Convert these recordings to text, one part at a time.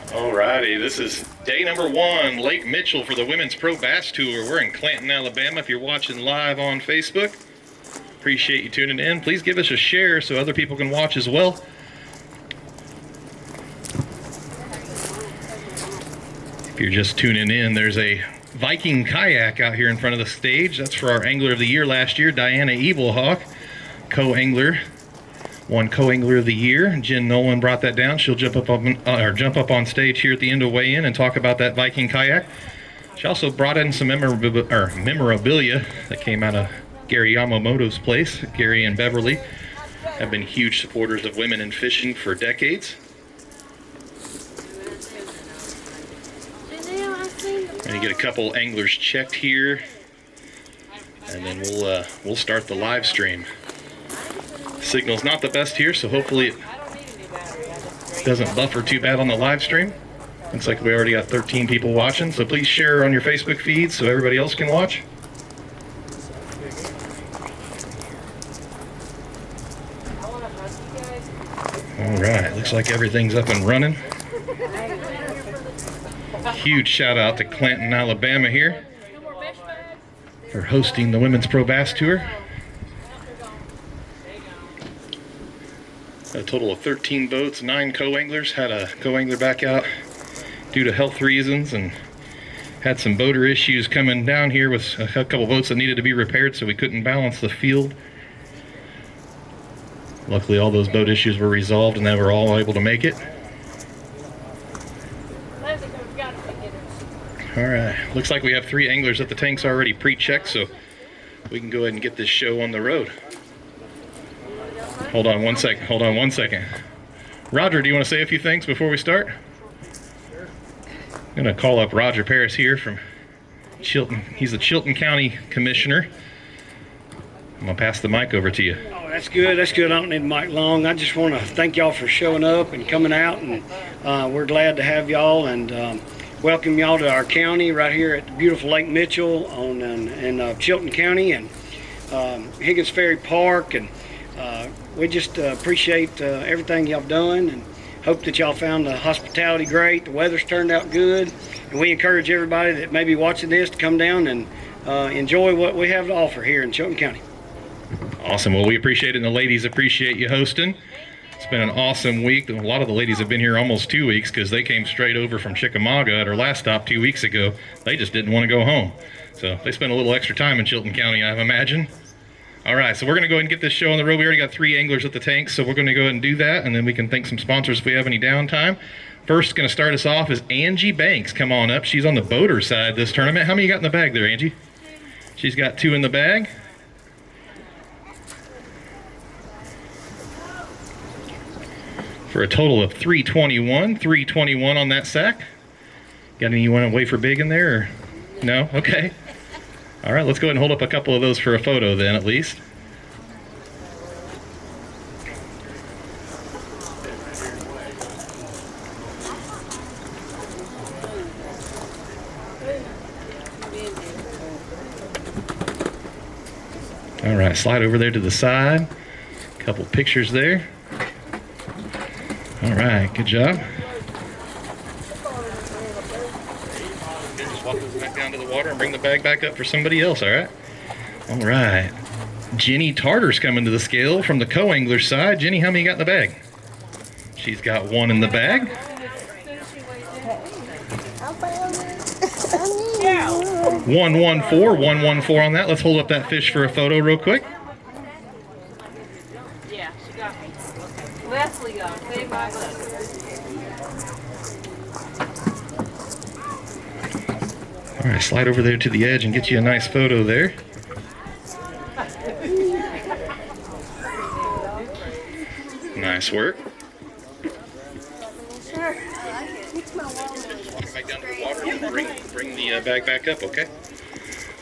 Alrighty, this is day number 1, Lake Mitchell for the Women's Pro Bass Tour. We're in Clanton, Alabama. If you're watching live on Facebook, appreciate you tuning in. Please give us a share so other people can watch as well. If you're just tuning in, there's a Viking kayak out here in front of the stage. That's for our Angler of the Year last year, Diana Evilhawk, co-angler. Won co-angler of the year. Jen Nolan brought that down. She'll jump up on stage here at the end of weigh-in and talk about that Viking kayak. She also brought in some memorabilia that came out of Gary Yamamoto's place. Gary and Beverly have been huge supporters of women in fishing for decades. And you get a couple anglers checked here, and then we'll start the live stream. Signal's not the best here, so hopefully it doesn't buffer too bad on the live stream. Looks like we already got 13 people watching, so please share on your Facebook feed so everybody else can watch. Alright, looks like everything's up and running. Huge shout out to Clanton, Alabama here for hosting the Women's Pro Bass Tour. A total of 13 boats, 9 co-anglers. Had a co-angler back out due to health reasons and had some boater issues coming down here with a couple boats that needed to be repaired, so we couldn't balance the field. Luckily all those boat issues were resolved and they were all able to make it. Alright, looks like we have 3 anglers at the tanks already pre-checked, so we can go ahead and get this show on the road. Hold on one second. Roger, do you want to say a few things before we start? I'm going to call up Roger Paris here from Chilton. He's the Chilton County Commissioner. I'm going to pass the mic over to you. Oh, that's good. That's good. I don't need the mic long. I just want to thank y'all for showing up and coming out, and we're glad to have y'all and welcome y'all to our county right here at the beautiful Lake Mitchell in Chilton County and Higgins Ferry Park, and we just appreciate everything y'all done and hope that y'all found the hospitality great. The weather's turned out good, and we encourage everybody that may be watching this to come down and enjoy what we have to offer here in Chilton County. Awesome. Well, we appreciate it, and the ladies appreciate you hosting. It's been an awesome week. A lot of the ladies have been here almost 2 weeks because they came straight over from Chickamauga at our last stop 2 weeks ago. They just didn't want to go home. So they spent a little extra time in Chilton County, I imagine. All right, so we're going to go ahead and get this show on the road. We already got 3 anglers at the tank, so we're going to go ahead and do that, and then we can thank some sponsors if we have any downtime. First, going to start us off is Angie Banks. Come on up. She's on the boater side this tournament. How many you got in the bag there, Angie? She's got 2 in the bag. For a total of 321. 321 on that sack. Got any you want to wait for big in there? Or? No? Okay. All right, let's go ahead and hold up a couple of those for a photo then, at least. All right, slide over there to the side. A couple pictures there. All right, good job. Just walk those back down to the water and bring the bag back up for somebody else, all right? All right. Jenny Tarter's coming to the scale from the co-angler side. Jenny, how many you got in the bag? She's got 1 in the bag. 114 on that. Let's hold up that fish for a photo real quick. Yeah, she got me. Leslie got it. Say bye, Leslie. All right, slide over there to the edge and get you a nice photo there. Nice work. Walk back down to the water and bring the bag back up, okay?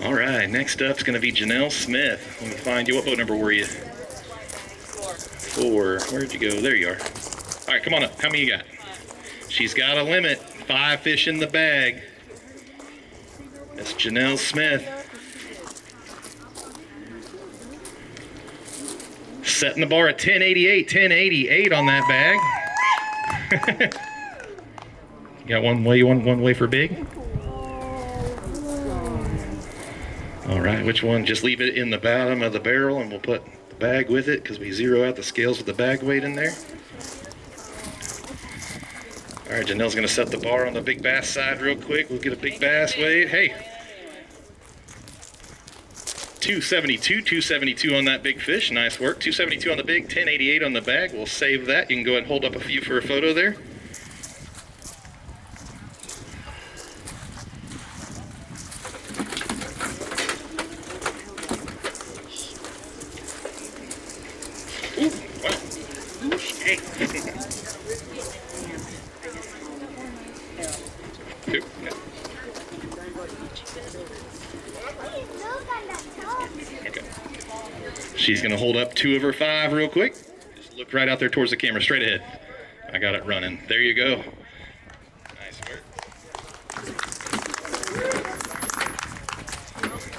All right, next up is going to be Janelle Smith. Let me find you. What boat number were you? 4. Where'd you go? There you are. All right, come on up. How many you got? She's got a limit. 5 fish in the bag. That's Janelle Smith. Setting the bar at 1088 on that bag. Got one way for big? All right, which one? Just leave it in the bottom of the barrel and we'll put the bag with it because we zero out the scales with the bag weight in there. All right, Janelle's gonna set the bar on the big bass side real quick. We'll get a big bass weight. Hey, 272 on that big fish. Nice work. 272 on the big, 1088 on the bag. We'll save that. You can go ahead and hold up a few for a photo there. Ooh, wow. Hey. Okay. She's going to hold up 2 of her 5 real quick. Just look right out there towards the camera, straight ahead. I got it running. There you go. Nice work.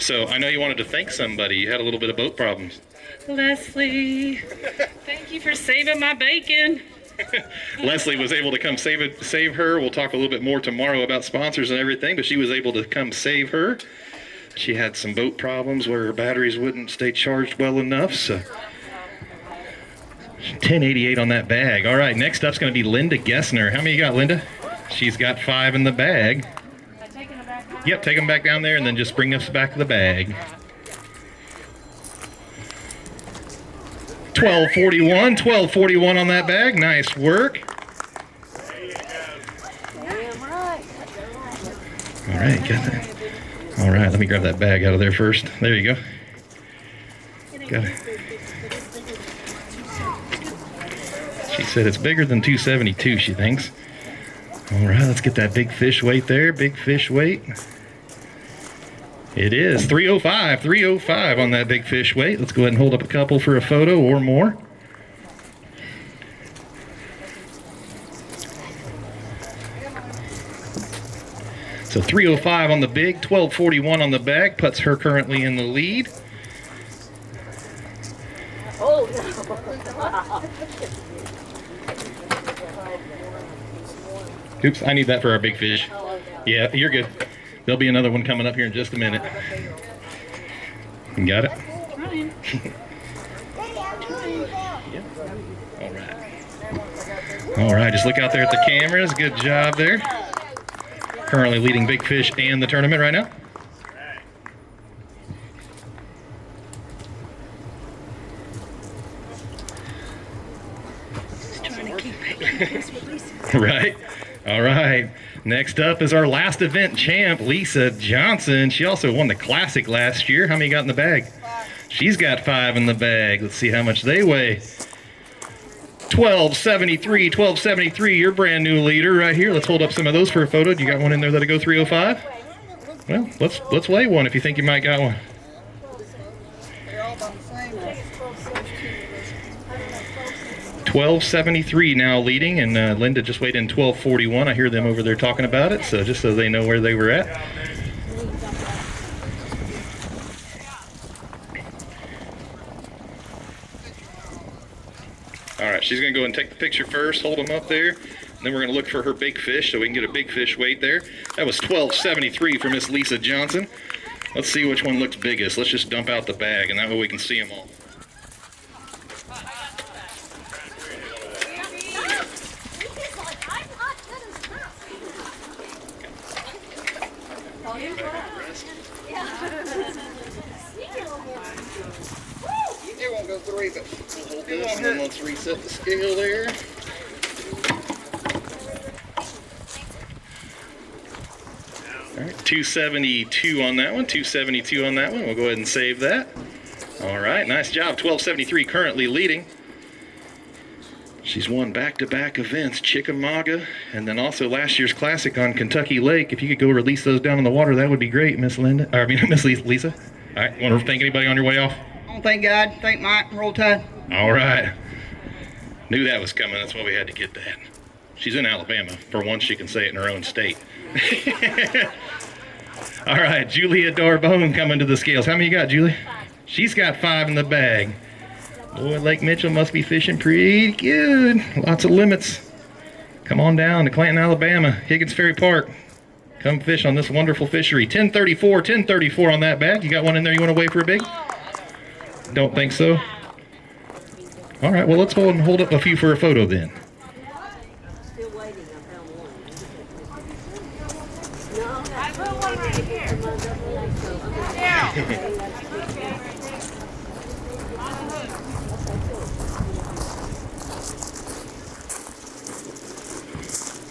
So I know you wanted to thank somebody. You had a little bit of boat problems. Leslie, thank you for saving my bacon. Leslie was able to come save her. We'll talk a little bit more tomorrow about sponsors and everything, but she was able to come save her. She had some boat problems where her batteries wouldn't stay charged well enough, so 1088 on that bag. All right, next up's going to be Linda Gessner. How many you got, Linda? She's got 5 in the bag. Yep, take them back down there and then just bring us back to the bag. 1241 on that bag. Nice work. All right, got that. All right, let me grab that bag out of there first. There you go. Got it. She said it's bigger than 272, she thinks. All right, let's get that big fish weight there. Big fish weight. It is 305 on that big fish weight. Let's go ahead and hold up a couple for a photo or more. So 305 on the big, 1241 on the bag, puts her currently in the lead. Oh, no. Oops, I need that for our big fish. Yeah, you're good. There'll be another one coming up here in just a minute. You got it? Yep. All right. All right, just look out there at the cameras. Good job there. Currently leading big fish and the tournament right now. Right. All right. Next up is our last event champ, Lisa Johnson. She also won the Classic last year. How many you got in the bag? She's got 5 in the bag. Let's see how much they weigh. 1273, your brand new leader right here. Let's hold up some of those for a photo. Do you got one in there that'll go 305? Well, let's weigh one if you think you might got one. They're all about the same. 1273 now leading, and Linda just weighed in 1241. I hear them over there talking about it, so just so they know where they were at. All right, she's going to go and take the picture first, hold them up there, and then we're going to look for her big fish so we can get a big fish weight there. That was 1273 for Miss Lisa Johnson. Let's see which one looks biggest. Let's just dump out the bag, and that way we can see them all. It won't go through, but We'll hold this, and then let's reset the scale there. All right, 272 on that one, 272 on that one. We'll go ahead and save that. All right, nice job. 1273 currently leading. She's won back-to-back events, Chickamauga, and then also last year's Classic on Kentucky Lake. If you could go release those down in the water, that would be great, Miss Linda. Or, I mean, Miss Lisa. All right, want to thank anybody on your way off? oh, thank God, thank Mike, and roll tide. All right. Knew that was coming. That's why we had to get that. She's in Alabama. For once, she can say it in her own state. All right, Julia Darbone coming to the scales. How many you got, Julie? She's got 5 in the bag. Boy, Lake Mitchell must be fishing pretty good. Lots of limits. Come on down to Clanton, Alabama, Higgins Ferry Park. Come fish on this wonderful fishery. 1034 on that bag. You got one in there you want to weigh for a big? Don't think so? All right, well, let's hold up a few for a photo then. Still waiting. I found one. No, I put one right here.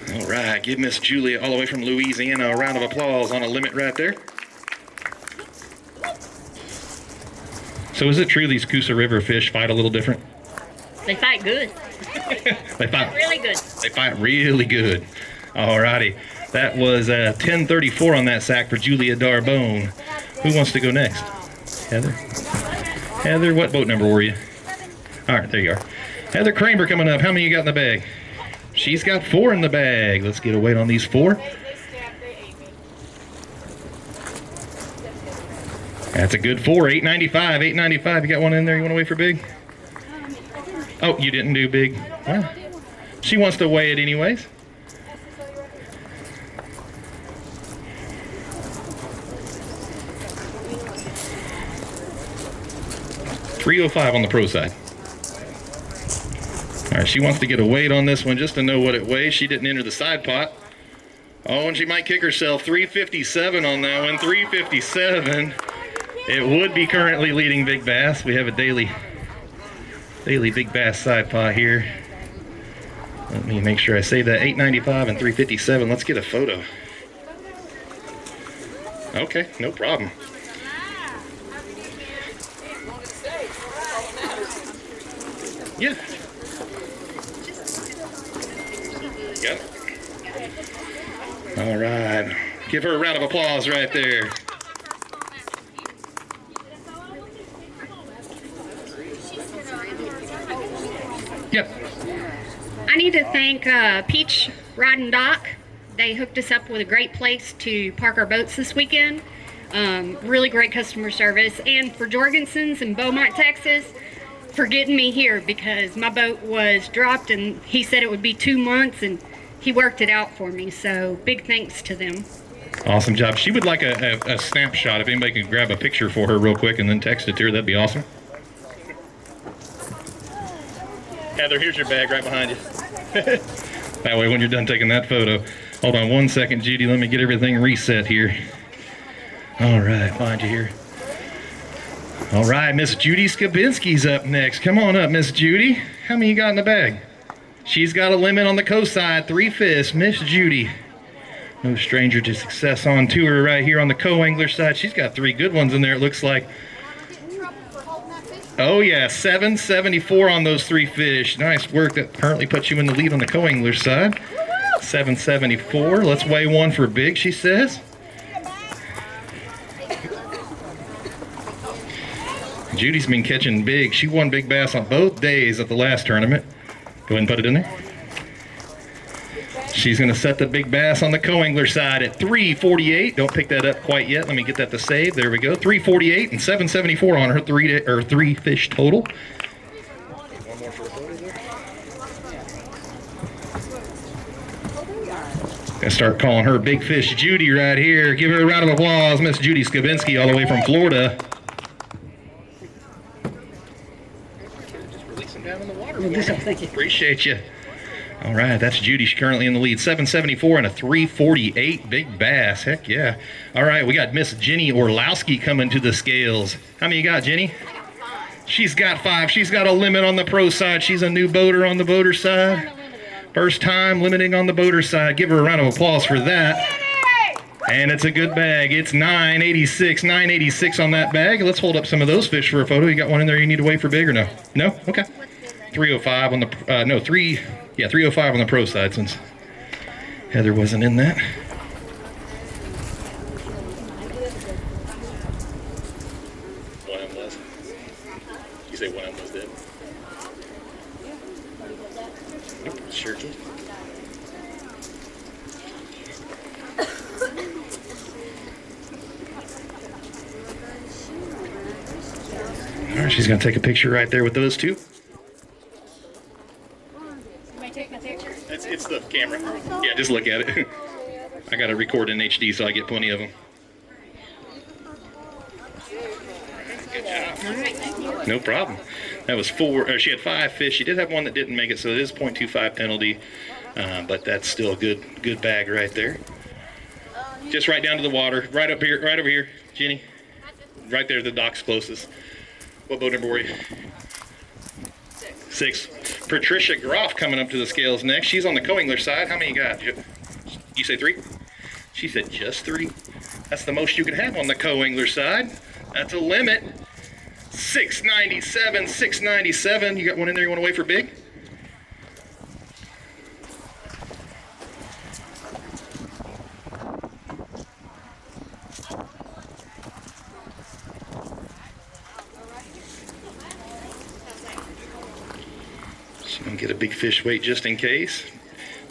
All right, give Miss Julia all the way from Louisiana a round of applause on a limit right there. So is it true these Coosa River fish fight a little different? They fight good. They fight Really good. They fight really good. All righty. That was 1034 on that sack for Julia Darbone. Who wants to go next? Heather? Heather, what boat number were you? All right, there you are. Heather Kramer coming up. How many you got in the bag? She's got 4 in the bag. Let's get a weight on these 4. That's a good 4. 895. 895. You got one in there you want to weigh for big? Oh, you didn't do big. Well, she wants to weigh it anyways. $305 on the pro side. All right, she wants to get a weight on this one just to know what it weighs. She didn't enter the side pot. Oh, and she might kick herself. 357 on that one. 357. It would be currently leading Big Bass. We have a daily Big Bass side pot here. Let me make sure I say that. 895 and 357. Let's get a photo. Okay, no problem. Yeah. Got it. All right. Give her a round of applause right there. Yep. I need to thank Peach Ride and Dock. They hooked us up with a great place to park our boats this weekend. Really great customer service. And for Jorgensen's in Beaumont, Texas, for getting me here because my boat was dropped and he said it would be 2 months and he worked it out for me. So big thanks to them. Awesome job. She would like a snapshot. If anybody can grab a picture for her real quick and then text it to her, that'd be awesome. Heather, here's your bag right behind you. That way when you're done taking that photo. Hold on 1 second, Judy. Let me get everything reset here. All right, find you here. All right, Miss Judy Skabinski's up next. Come on up, Miss Judy. How many you got in the bag? She's got a limit on the coast side, 3 fish. Miss Judy. No stranger to success on tour right here on the co-angler side. She's got 3 good ones in there, it looks like. Oh yeah, 774 on those 3 fish. Nice work. That currently puts you in the lead on the co-angler side. 774. Let's weigh one for big, she says. Judy's been catching big. She won big bass on both days at the last tournament. Go ahead and put it in there. She's going to set the big bass on the co-angler side at 348. Don't pick that up quite yet. Let me get that to save. There we go. 348 and 774 on her 3 fish total. One more for the photo there. Gonna start calling her Big Fish Judy right here. Give her a round of applause, Miss Judy Skabinski, all the way from Florida. Just release them down in the water. Thank you. Appreciate you. All right, that's Judy. She's currently in the lead. 774 and a 348. Big bass. Heck yeah. All right, we got Miss Jenny Orlowski coming to the scales. How many you got, Jenny? She's got 5. She's got a limit on the pro side. She's a new boater on the boater side. First time limiting on the boater side. Give her a round of applause for that. And it's a good bag. It's 986. 986 on that bag. Let's hold up some of those fish for a photo. You got one in there you need to weigh for big or no? No? Okay. 305 on the, 305 on the pro side since Heather wasn't in that. One of them was. You say one of them was dead? Nope, sure did. All right, she's gonna take a picture right there with those 2. take the picture? It's the camera. Yeah, just look at it. I got to record in HD so I get plenty of them. Good job. No problem. That was she had 5 fish. She did have one that didn't make it, so it is 0.25 penalty. But that's still a good bag right there. Just right down to the water. Right up here, right over here, Jenny. Right there, the dock's closest. What boat number were you? 6. Patricia Groff coming up to the scales next. She's on the co-angler side. How many you got? You say 3? She said just 3. That's the most you can have on the co-angler side. That's a limit. 697, 697. You got one in there you want to weigh for big? She's going to get a big fish weight just in case.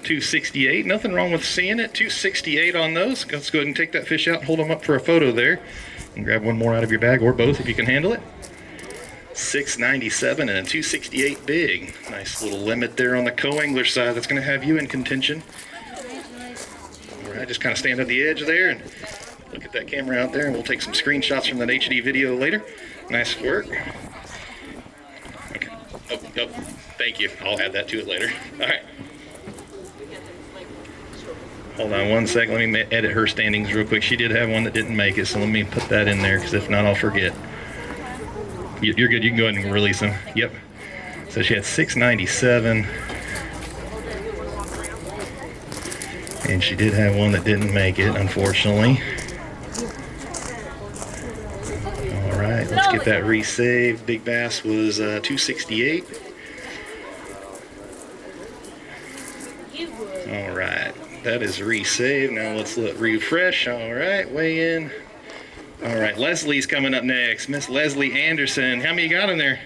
268. Nothing wrong with seeing it. 268 on those. Let's go ahead and take that fish out and hold them up for a photo there. And grab one more out of your bag, or both if you can handle it. 697 and a 268 big. Nice little limit there on the co-angler side. That's going to have you in contention. All right, just kind of stand at the edge there and look at that camera out there, and we'll take some screenshots from that HD video later. Nice work. Okay. Oh, thank you. I'll add that to it later. All right. Hold on one second. Let me edit her standings real quick. She did have one that didn't make it, so let me put that in there, because if not, I'll forget. You're good. You can go ahead and release them. Yep. So she had 697. And she did have one that didn't make it, unfortunately. All right, let's get that resaved. Big bass was 268. All right, that is resaved. Now let's refresh. All right, weigh in. All right, Leslie's coming up next. Miss Leslie Anderson. How many you got in there?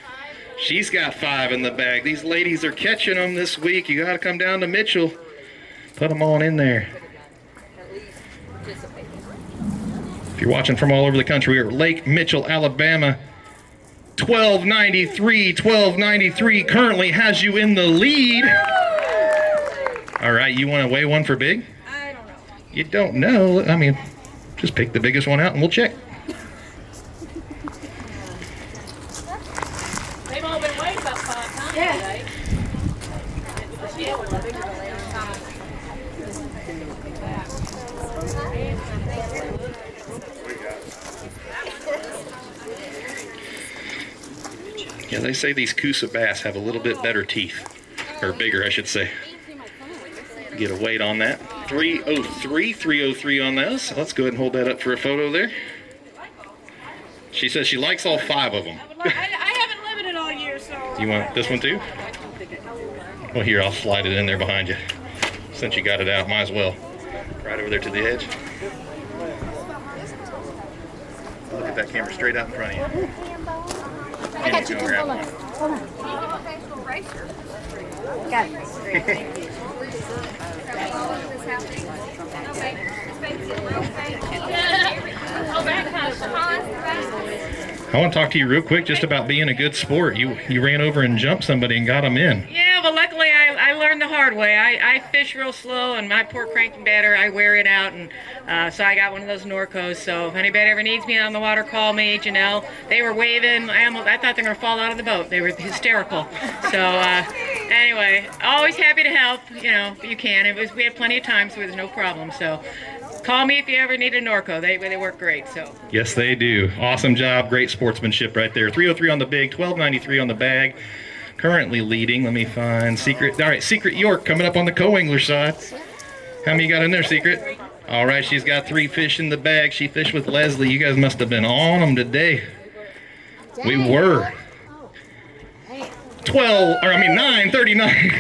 She's got 5 in the bag. These ladies are catching them this week. You got to come down to Mitchell. Put them on in there. If you're watching from all over the country, we're at Lake Mitchell, Alabama. 1293 currently has you in the lead. All right, you want to weigh one for big? I don't know. You don't know? I mean, just pick the biggest one out and we'll check. They've all been weighed about 5 times today. Yeah, they say these Coosa bass have a little bit better teeth. Or bigger, I should say. Get a weight on that. 303 on those. Let's go ahead and hold that up for a photo there. She says she likes all 5 of them. I haven't limited all year, so. You want this one too? Well, here, I'll slide it in there behind you. Since you got it out, might as well. Right over there to the edge. Look at that camera straight out in front of you. I got you. Hold on. Got it. I want to talk to you real quick just about being a good sport. You ran over and jumped somebody and got them in. Yeah, but luckily I learned the hard way. I fish real slow, and my poor cranking batter, I wear it out, and so I got one of those Norcos. So if anybody ever needs me on the water, call me, Janelle. They were waving. I thought they were going to fall out of the boat. They were hysterical. So anyway, always happy to help. You know, you can. We had plenty of time, so there's no problem. So call me if you ever need a Norco. They work great. So Yes, they do. Awesome job. Great sportsmanship right there. 303 on the big, 1293 on the bag. Currently leading. Let me find Secret. All right, Secret York coming up on the co-angler side. How many you got in there, Secret? All right, she's got 3 fish in the bag. She fished with Leslie. You guys must have been on them today. We were. 939.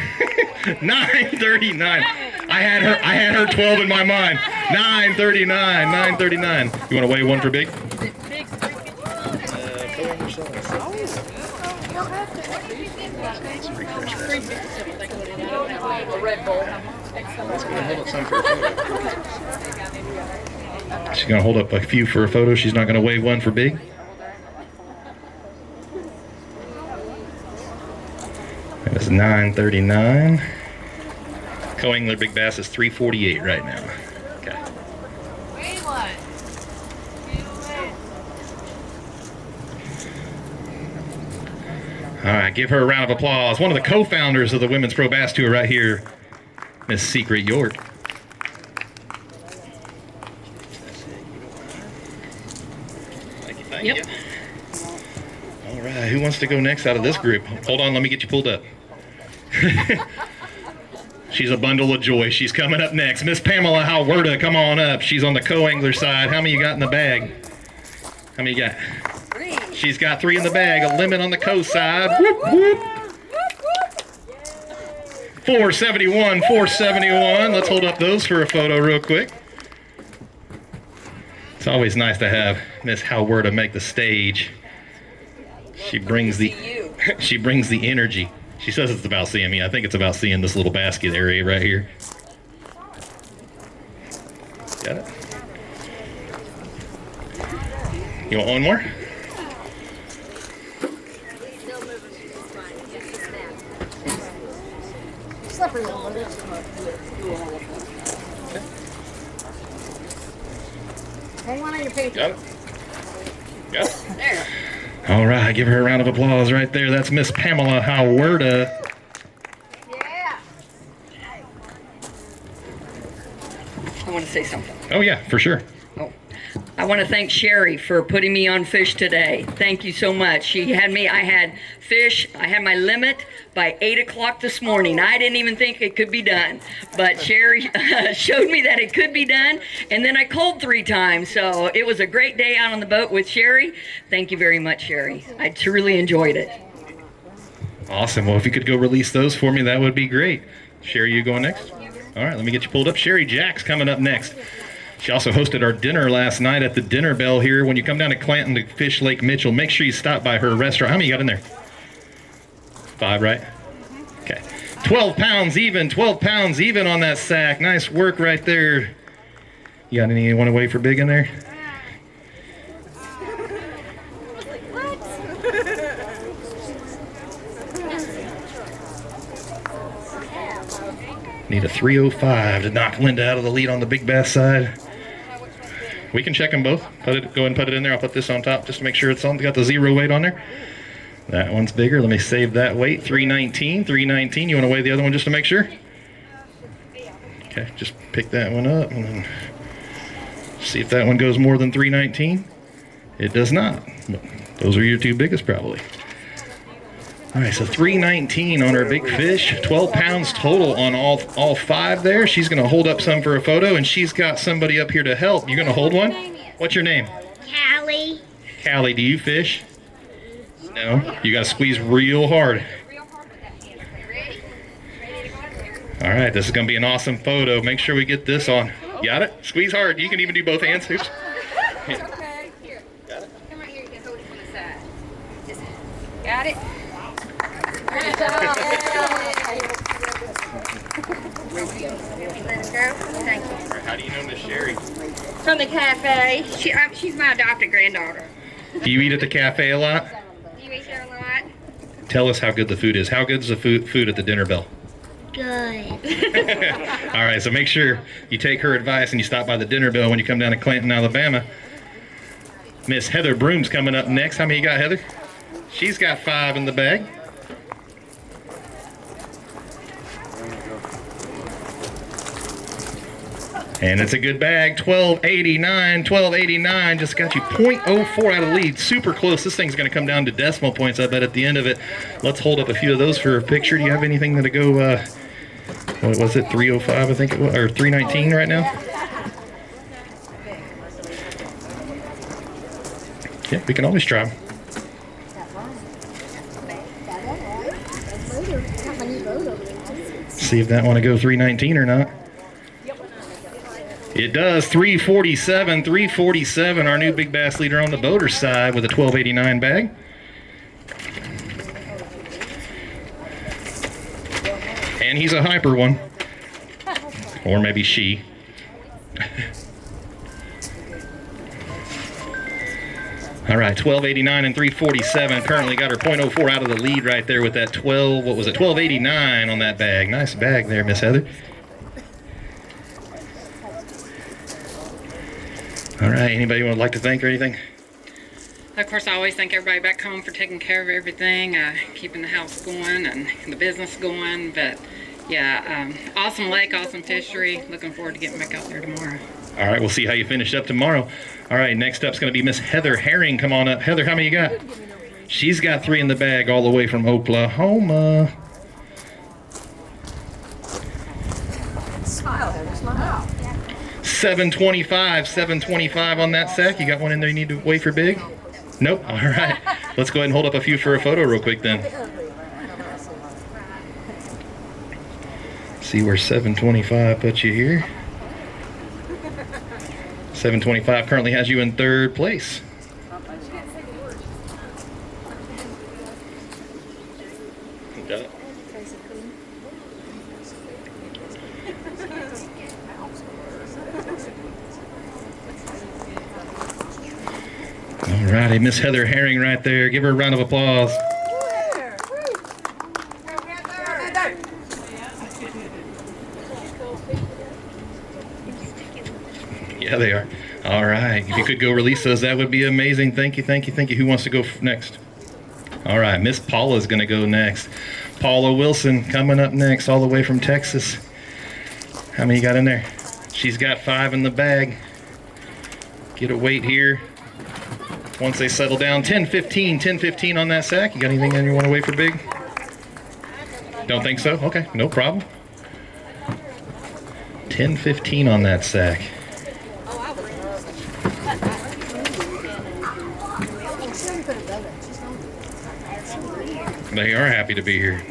939. I had her 12 in my mind. 939. You want to weigh one for big? She's going to hold up a few for a photo. She's not going to weigh one for big. That is 939. Co-angler big bass is 348 right now. Okay. All right, give her a round of applause. One of the co-founders of the Women's Pro Bass Tour right here, Miss Secret York. Thank you. All right, who wants to go next out of this group? Hold on, let me get you pulled up. She's a bundle of joy. She's coming up next. Miss Pamela Halwerda, come on up. She's on the co-angler side. How many you got in the bag? How many you got? 3. She's got 3 in the bag. A limit on the co-side. Whoop, whoop. 471, 471. Let's hold up those for a photo real quick. It's always nice to have Miss Halwerda make the stage. She brings the energy. She says it's about seeing me. I think it's about seeing this little basket area right here. Got it? You want one more? Still moving. It's fine. Just a snap. Slippery one, but hang on your paper. Got it? Got it? There. All right, give her a round of applause right there. That's Miss Pamela Halwerda. Yeah. I want to say something. Oh yeah, for sure. I want to thank Sherry for putting me on fish today. Thank you so much. She had me, I had fish, I had my limit by 8 o'clock this morning. I didn't even think it could be done, but Sherry showed me that it could be done, and then I culled 3 times. So it was a great day out on the boat with Sherry. Thank you very much, Sherry. I truly enjoyed it. Awesome. Well, if you could go release those for me, that would be great. Sherry, you going next? All right, let me get you pulled up. Sherry Jack's coming up next. She also hosted our dinner last night at the Dinner Bell here. When you come down to Clanton to fish Lake Mitchell, make sure you stop by her restaurant. How many you got in there? 5, right? Okay. 12 pounds even, 12 pounds even on that sack. Nice work right there. You got any you want to weigh for big in there? Need a 305 to knock Linda out of the lead on the big bass side. We can check them both. Go ahead and put it in there. I'll put this on top just to make sure it's on. Got the 0 weight on there. That one's bigger. Let me save that weight. 319, 319. You want to weigh the other one just to make sure? Okay, just pick that one up and then see if that one goes more than 319. It does not. Those are your 2 biggest probably. All right, so 319 on her big fish, 12 pounds total on all 5 there. She's going to hold up some for a photo, and she's got somebody up here to help. You're going to hold one? What's your name? Callie. Callie, do you fish? No? You got to squeeze real hard. All right, this is going to be an awesome photo. Make sure we get this on. Got it? Squeeze hard. You can even do both hands. Oops. Okay, here. Come right here, you can hold it from the side. Just, got it? Let it go. Thank you. How do you know Miss Sherry? From the cafe. She's my adopted granddaughter. Do you eat at the cafe a lot? Do you eat there a lot? Tell us how good the food is. How good's the food at the Dinner Bell? Good. All right, so make sure you take her advice and you stop by the Dinner Bell when you come down to Clanton, Alabama. Miss Heather Broom's coming up next. How many you got, Heather? She's got 5 in the bag. And it's a good bag, 1289, 1289. Just got you 0.04 out of lead. Super close. This thing's going to come down to decimal points, I bet, at the end of it. Let's hold up a few of those for a picture. Do you have anything to go, what was it, 305, I think it was, or 319 right now? Yeah, we can always try them. See if that want to go 319 or not. It does. 347, 347. Our new big bass leader on the boater side with a 1289 bag. And he's a hyper one. Or maybe she. All right, 1289 and 347. Currently got her 0.04 out of the lead right there with that 12, what was it, 1289 on that bag. Nice bag there, Miss Heather. All right, anybody would like to thank or anything? Of course, I always thank everybody back home for taking care of everything, keeping the house going and the business going. But yeah, awesome lake, awesome fishery. Looking forward to getting back out there tomorrow. All right, we'll see how you finish up tomorrow. All right, next up's going to be Miss Heather Herring. Come on up. Heather, how many you got? She's got 3 in the bag all the way from Oklahoma. Smile, Heather, smile. 725 on that sack. You got one in there you need to weigh for big? Nope. All right. Let's go ahead and hold up a few for a photo real quick then. See where 725 puts you here. 725 currently has you in 3rd place. Got it. All righty, Miss Heather Herring right there. Give her a round of applause. Yeah, they are. All right. If you could go release those, that would be amazing. Thank you, thank you, thank you. Who wants to go next? All right, Miss Paula's going to go next. Paula Wilson coming up next, all the way from Texas. How many you got in there? She's got 5 in the bag. Get a weight here. Once they settle down, 10-15 on that sack. You got anything in you want to weigh for big? Don't think so? Okay, no problem. 10-15 on that sack. They are happy to be here.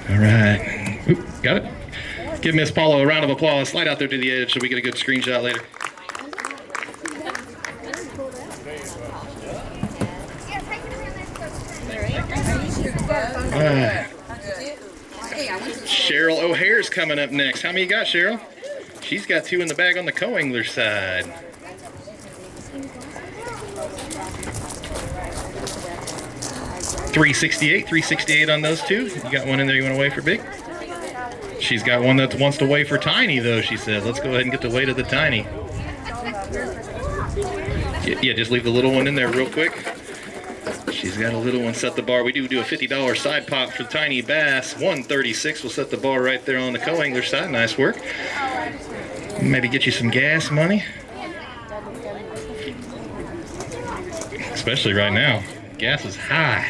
All right. Oop, got it? Give Miss Paula a round of applause. Slide out there to the edge so we get a good screenshot later. All right. Cheryl O'Hare's coming up next. How many you got, Cheryl? She's got 2 in the bag on the co-angler side. $368 on those 2. You got one in there you want to weigh for big? She's got one that wants to weigh for tiny, though, she said. Let's go ahead and get the weight of the tiny. Yeah, just leave the little one in there real quick. She's got a little one. Set the bar. We do a $50 side pop for the tiny bass. 136. We'll set the bar right there on the co-angler side. Nice work. Maybe get you some gas money. Especially right now. Gas is high.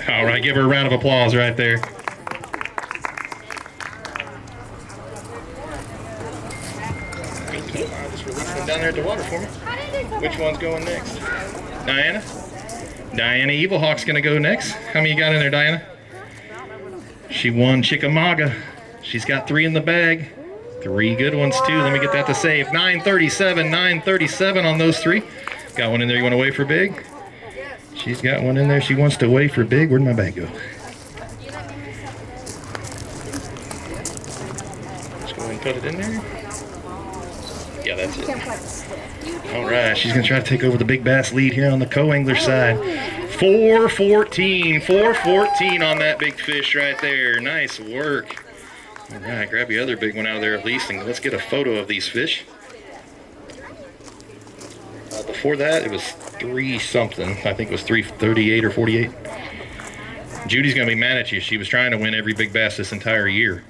All right, give her a round of applause right there. Just release them down there at the water for me. Which one's going next? Diana? Diana Evilhawk's gonna go next. How many you got in there, Diana? She won Chickamauga. She's got 3 in the bag. 3 good ones too. Let me get that to save. 937 on those 3. Got one in there you want to weigh for big? She's got one in there she wants to weigh for big. Where'd my bag go? Let's go ahead and put it in there. Yeah, that's it. All right, she's going to try to take over the big bass lead here on the co-angler side. 414 on that big fish right there. Nice work. All right, grab the other big one out of there at least, and let's get a photo of these fish. Before that, it was 3 something. I think it was 338 or 48. Judy's going to be mad at you. She was trying to win every big bass this entire year.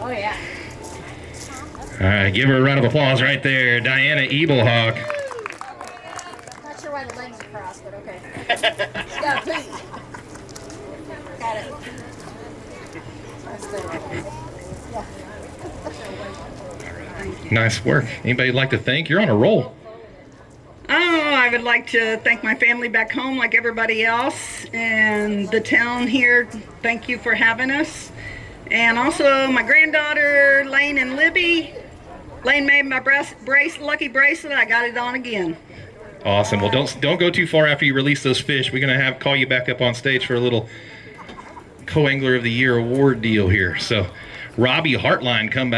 Oh, yeah. All right, give her a round of applause right there. Diana Evilhawk. Not sure why the legs are crossed, but okay. She's got a pee. Got it. That's good. Yeah. Nice work. Anybody like to thank? You're on a roll. Oh, I would like to thank my family back home like everybody else, and the town here. Thank you for having us. And also my granddaughter, Lane and Libby. Lane made my lucky bracelet. I got it on again. Awesome. Well, don't go too far after you release those fish. We're gonna call you back up on stage for a little Co-Angler of the Year award deal here. So, Robbie Hartline, come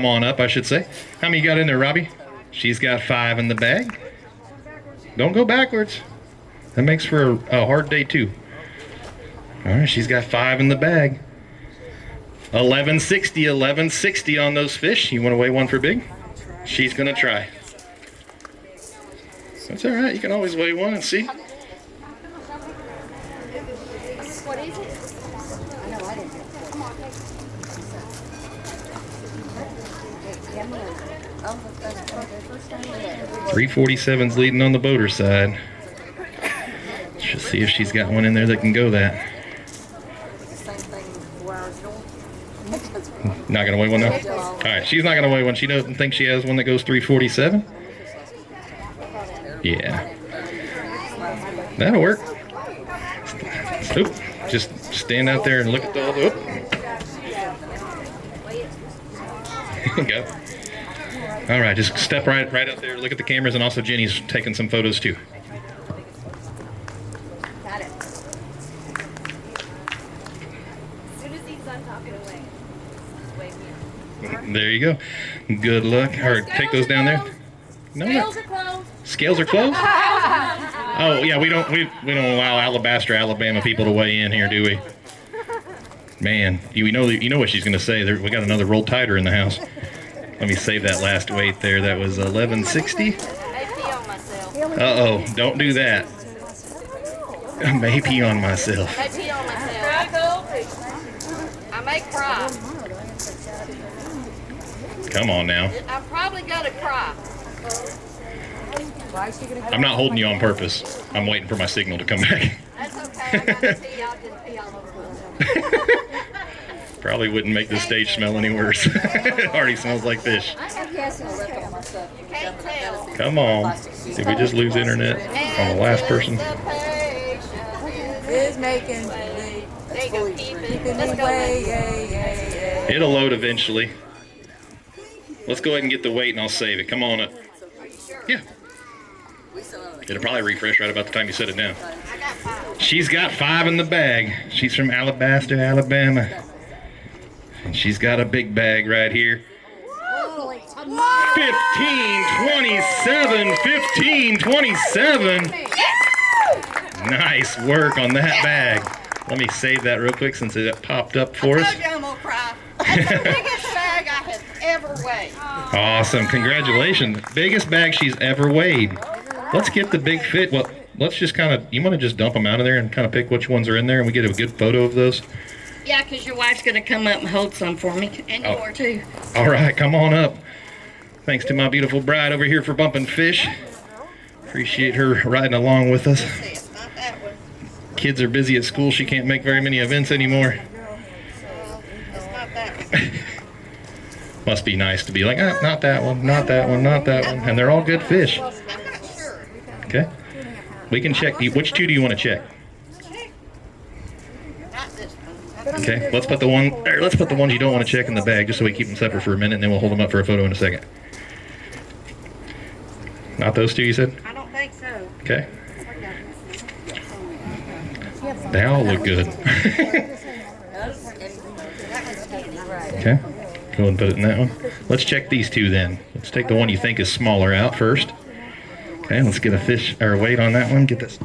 on up, I should say. How many you got in there, Robbie? She's got 5 in the bag. Don't go backwards. That makes for a hard day too. All right, she's got 5 in the bag. 1160 on those fish. You want to weigh one for big? She's gonna try. That's all right. You can always weigh one and see. What is it? I know I didn't. 347's leading on the boater side. Let's see if she's got one in there that can go that. Not gonna weigh one though? All right, she's not gonna weigh one. She doesn't think she has one that goes 347. Yeah, that'll work. Oop, just stand out there and look at the oop. Go. All right, just step right out there. Look at the cameras, and also Jenny's taking some photos too. Got it. As soon as he's done talking away, wave me up. There you go. Good luck. All right, take those down there. No, Scales are closed. Scales are closed. Oh yeah, we don't allow Alabaster, Alabama people to weigh in here, do we? Man, you know what she's gonna say. We got another roll tighter in the house. Let me save that last weight there. That was 1160. I pee on myself. Uh-oh, don't do that. I may pee on myself. I pee on myself. I may cry. Come on now. I'm probably gonna cry. I'm not holding you on purpose. I'm waiting for my signal to come back. That's okay. I gotta pee. Y'all didn't pee all over the Probably wouldn't make the stage smell any worse. It already smells like fish. I have yes and lip on myself. You can't tell. Come on. Did we just lose internet on the last person? Is making There you go, keep it. Let's go. It'll load eventually. Let's go ahead and get the weight and I'll save it. Come on up. Yeah. It'll probably refresh right about the time you set it down. She's got 5 in the bag. She's from Alabaster, Alabama. And she's got a big bag right here. 1527, 1527. Nice work on that bag. Let me save that real quick since it popped up for us. I'm gonna cry. That's the biggest bag I have ever weighed. Awesome. Congratulations. Biggest bag she's ever weighed. Let's get the big fit. Well, let's just kind of, you want to just dump them out of there and kind of pick which ones are in there and we get a good photo of those? Yeah, because your wife's going to come up and hold some for me. And you are too. All right, come on up. Thanks to my beautiful bride over here for bumping fish. Appreciate her riding along with us. Kids are busy at school. She can't make very many events anymore. Must be nice to be like, ah, not that one, not that one, not that one. And they're all good fish. Okay. We can check. Which two do you want to check? Okay. Let's put the ones you don't want to check in the bag just so we keep them separate for a minute and then we'll hold them up for a photo in a second. Not those two, you said? I don't think so. Okay. They all look good. Okay. Go ahead and put it in that one. Let's check these two then. Let's take the one you think is smaller out first. Okay, let's get a fish or weight on that one. Get this.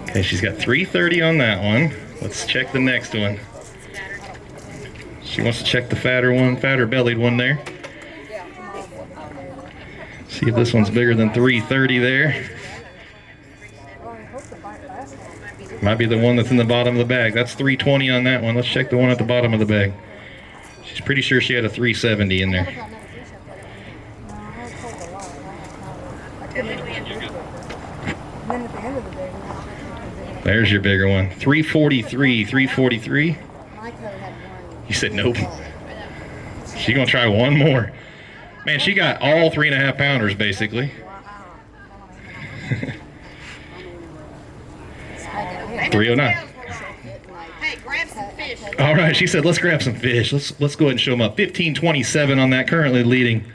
Okay, she's got 330 on that one. Let's check the next one. She wants to check the fatter bellied one there. See if this one's bigger than 330 there. Might be the one that's in the bottom of the bag. That's 320 on that one. Let's check the one at the bottom of the bag. She's pretty sure she had a 370 in there. There's your bigger one. 343, 343. You said nope. She's gonna try one more. Man, she got all 3.5 pounders basically. 309. Hey, grab some fish. All right, she said, let's grab some fish. Let's go ahead and show them up. 1527 on that, currently leading.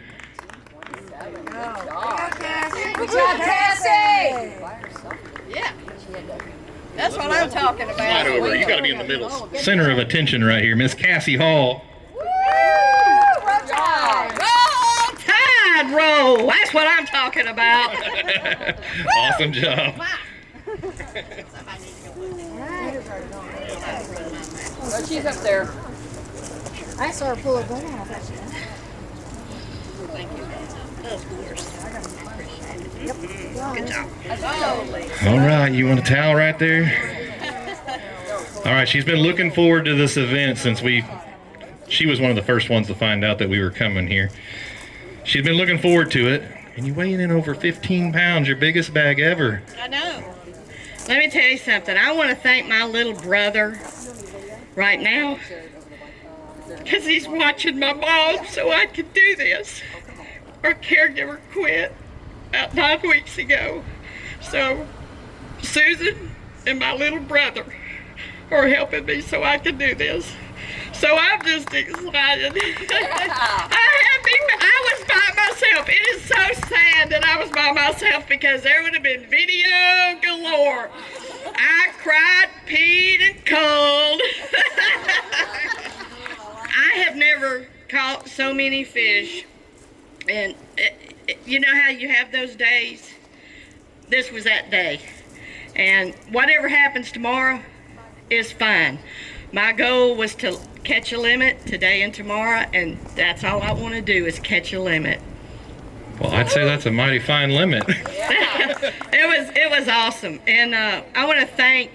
Good job, Cassie! Yeah. That's what I'm talking about. Right over. You got to be in the middle. Center of attention right here. Miss Cassie Hall. row. That's what I'm talking about. Awesome job. Oh, she's up there. I saw her pull a gun off. Good job. All right, you want a towel right there? All right, she's been looking forward to this event since she was one of the first ones to find out that we were coming here. She's been looking forward to it, and you weighing in over 15 pounds, your biggest bag ever. I know. Let me tell you something. I want to thank my little brother right now because he's watching my mom so I could do this. Our caregiver quit about 9 weeks ago. So Susan and my little brother are helping me so I can do this. So I'm just excited. I was by myself. It is so sad that I was by myself because there would have been video galore. I cried, peed, and cold. I have never caught so many fish. And you know how you have those days? This was that day. And whatever happens tomorrow is fine. My goal was to catch a limit today and tomorrow, and that's all I want to do is catch a limit. Well, I'd say that's a mighty fine limit. It was awesome, and I want to thank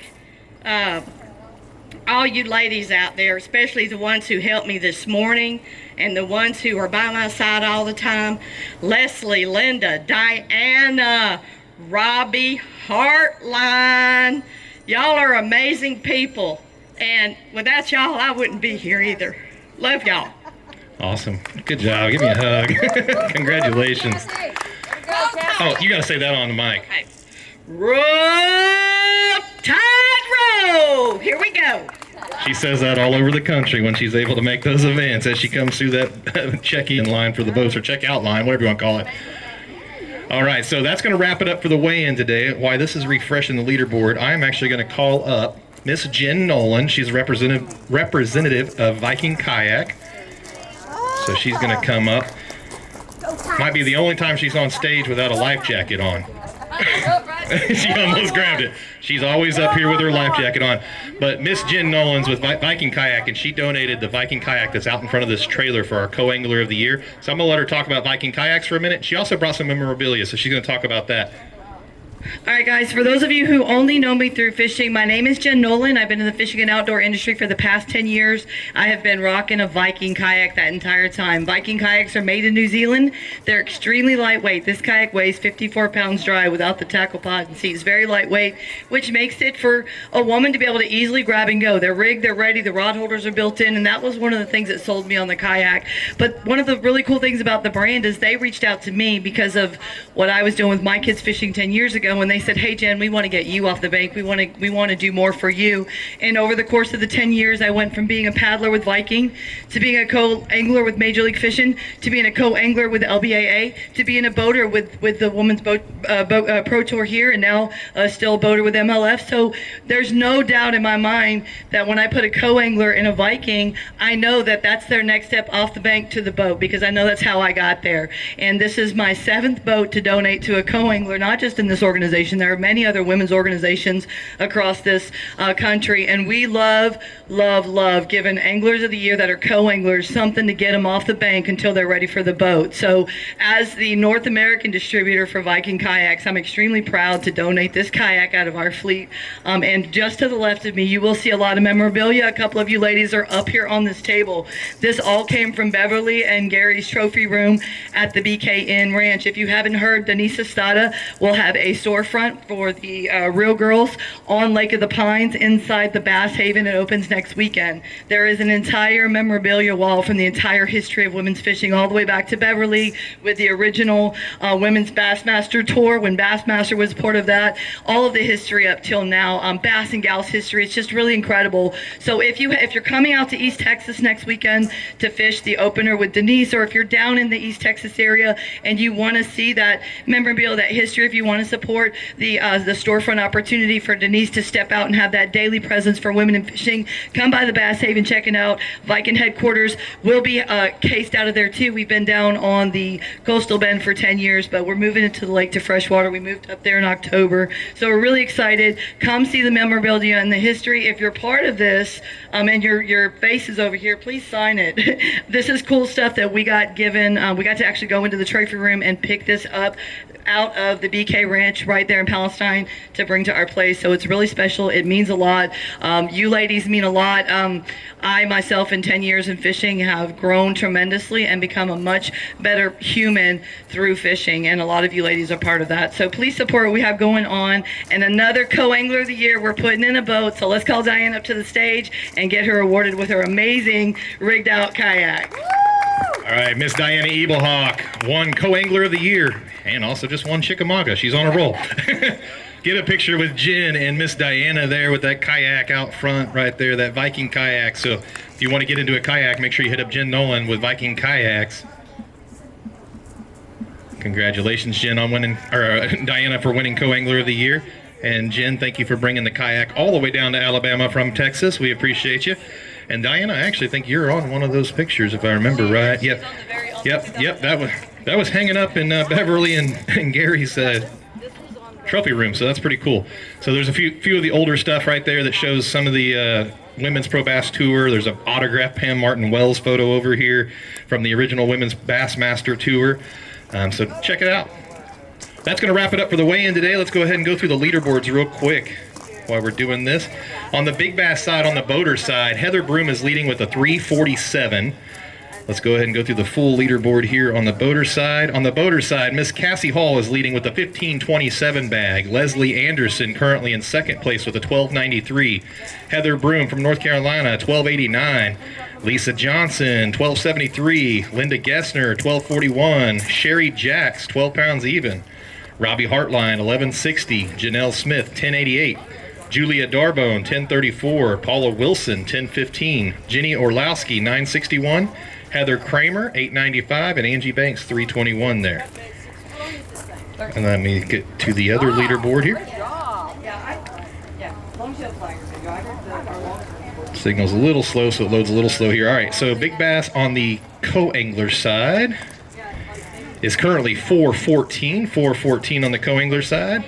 all you ladies out there, especially the ones who helped me this morning and the ones who are by my side all the time. Leslie, Linda, Diana, Robbie, Heartline. Y'all are amazing people. And without y'all, I wouldn't be here either. Love y'all. Awesome. Good job. Give me a hug. Congratulations. Oh, you got to say that on the mic. Okay. Roll, Tide roll. Here we go. She says that all over the country when she's able to make those events as she comes through that check-in line for the boats, or check-out line, whatever you want to call it. All right, so that's going to wrap it up for the weigh-in today. Why this is refreshing the leaderboard, I'm actually going to call up Miss Jen Nolan. She's representative of Viking Kayak. So she's going to come up. Might be the only time she's on stage without a life jacket on. She almost grabbed it. She's always up here with her life jacket on. But Miss Jen Nolan's with Viking Kayak, and she donated the Viking Kayak that's out in front of this trailer for our co-angler of the year. So I'm going to let her talk about Viking Kayaks for a minute. She also brought some memorabilia, so she's going to talk about that. All right, guys, for those of you who only know me through fishing, my name is Jen Nolan. I've been in the fishing and outdoor industry for the past 10 years. I have been rocking a Viking kayak that entire time. Viking kayaks are made in New Zealand. They're extremely lightweight. This kayak weighs 54 pounds dry without the tackle pod and seats. Very lightweight, which makes it for a woman to be able to easily grab and go. They're rigged, they're ready, the rod holders are built in, and that was one of the things that sold me on the kayak. But one of the really cool things about the brand is they reached out to me because of what I was doing with my kids fishing 10 years ago, and they said, hey, Jen, we want to get you off the bank. We want to do more for you. And over the course of the 10 years, I went from being a paddler with Viking to being a co-angler with Major League Fishing to being a co-angler with LBAA to being a boater with the Women's Boat Pro Tour here, and now still a boater with MLF. So there's no doubt in my mind that when I put a co-angler in a Viking, I know that that's their next step off the bank to the boat, because I know that's how I got there. And this is my 7th boat to donate to a co-angler, not just in this organization. There are many other women's organizations across this country, and we love giving anglers of the year that are co-anglers something to get them off the bank until they're ready for the boat. So as the North American distributor for Viking Kayaks, I'm extremely proud to donate this kayak out of our fleet. And just to the left of me, you will see a lot of memorabilia. A couple of you ladies are up here on this table. This all came from Beverly and Gary's trophy room at the BK Inn Ranch. If you haven't heard, Denise Estada will have a storefront for the Real Girls on Lake of the Pines inside the Bass Haven. It opens next weekend. There is an entire memorabilia wall from the entire history of women's fishing all the way back to Beverly with the original Women's Bassmaster Tour when Bassmaster was part of that. All of the history up till now, Bass and Gals history. It's just really incredible. So if you're coming out to East Texas next weekend to fish the opener with Denise, or if you're down in the East Texas area and you want to see that memorabilia, that history, if you want to support support the storefront opportunity for Denise to step out and have that daily presence for women in fishing, come by the Bass Haven, check it out. Viking headquarters will be cased out of there too. We've been down on the coastal bend for 10 years, but we're moving into the lake to freshwater. We moved up there in October, so we're really excited. Come see the memorabilia and the history. If you're part of this and your face is over here, please sign it. This is cool stuff that we got given. We got to actually go into the trophy room and pick this up out of the BK Ranch right there in Palestine to bring to our place. So it's really special. It means a lot. You ladies mean a lot. I myself in 10 years in fishing have grown tremendously and become a much better human through fishing, and a lot of you ladies are part of that. So please support what we have going on. And another co-angler of the year we're putting in a boat, so let's call Diane up to the stage and get her awarded with her amazing rigged out kayak. All right, Miss Diana Ebelhawk won Co-Angler of the Year and also just won Chickamauga. She's on a roll. Get a picture with Jen and Miss Diana there with that kayak out front right there, that Viking kayak. So if you want to get into a kayak, make sure you hit up Jen Nolan with Viking Kayaks. Congratulations, Jen, on winning, or Diana for winning Co-Angler of the Year. And Jen, thank you for bringing the kayak all the way down to Alabama from Texas. We appreciate you. And Diana, I actually think you're on one of those pictures, if I remember right. Yep. That was hanging up in Beverly and Gary's trophy room, so that's pretty cool. So there's a few of the older stuff right there that shows some of the Women's Pro Bass Tour. There's an autographed Pam Martin Wells photo over here from the original Women's Bassmaster Tour. So check it out. That's going to wrap it up for the weigh-in today. Let's go ahead and go through the leaderboards real quick while we're doing this. On the big bass side, on the boater side, Heather Broom is leading with a 347. Let's go ahead and go through the full leaderboard here on the boater side. On the boater side, Miss Cassie Hall is leading with a 1527 bag. Leslie Anderson currently in second place with a 1293. Heather Broom from North Carolina, 1289. Lisa Johnson, 1273. Linda Gessner, 1241. Sherry Jacks, 12 pounds even. Robbie Hartline, 1160. Janelle Smith, 1088. Julia Darbone, 1034. Paula Wilson, 1015. Jenny Orlowski, 961. Heather Kramer, 895. And Angie Banks, 321 there. And let me get to the other leaderboard here. Signal's a little slow, so it loads a little slow here. All right, so Big Bass on the co-angler side is currently 414 on the co-angler side.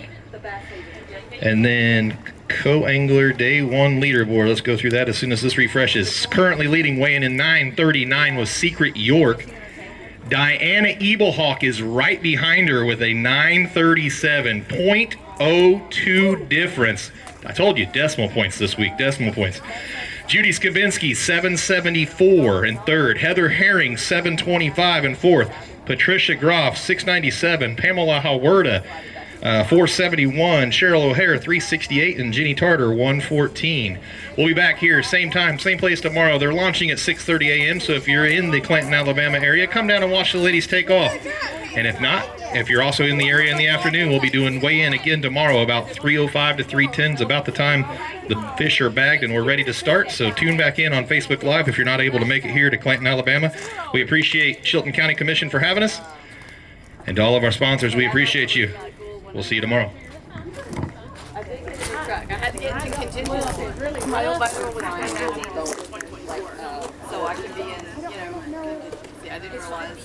And then co-angler day one leaderboard. Let's go through that as soon as this refreshes. Currently leading, weighing in 939 was Secret York. Diana Ebelhawk is right behind her with a 937, 0.02 difference. I told you, decimal points this week, decimal points. Judy Skabinski, 774 in third. Heather Herring, 725 in fourth. Patricia Groff, 697. Pamela Hawerda, 471. Cheryl O'Hare, 368. And Jenny Tartar, 114. We'll be back here, same time, same place tomorrow. They're launching at 6:30 a.m., so if you're in the Clanton, Alabama area, come down and watch the ladies take off. And if not, if you're also in the area in the afternoon, we'll be doing weigh-in again tomorrow about 3:05 to 3:10 is about the time the fish are bagged and we're ready to start. So tune back in on Facebook Live if you're not able to make it here to Clanton, Alabama. We appreciate Chilton County Commission for having us. And to all of our sponsors, we appreciate you. We'll see you tomorrow. I had to get into contingency. So I can be in, I didn't realize.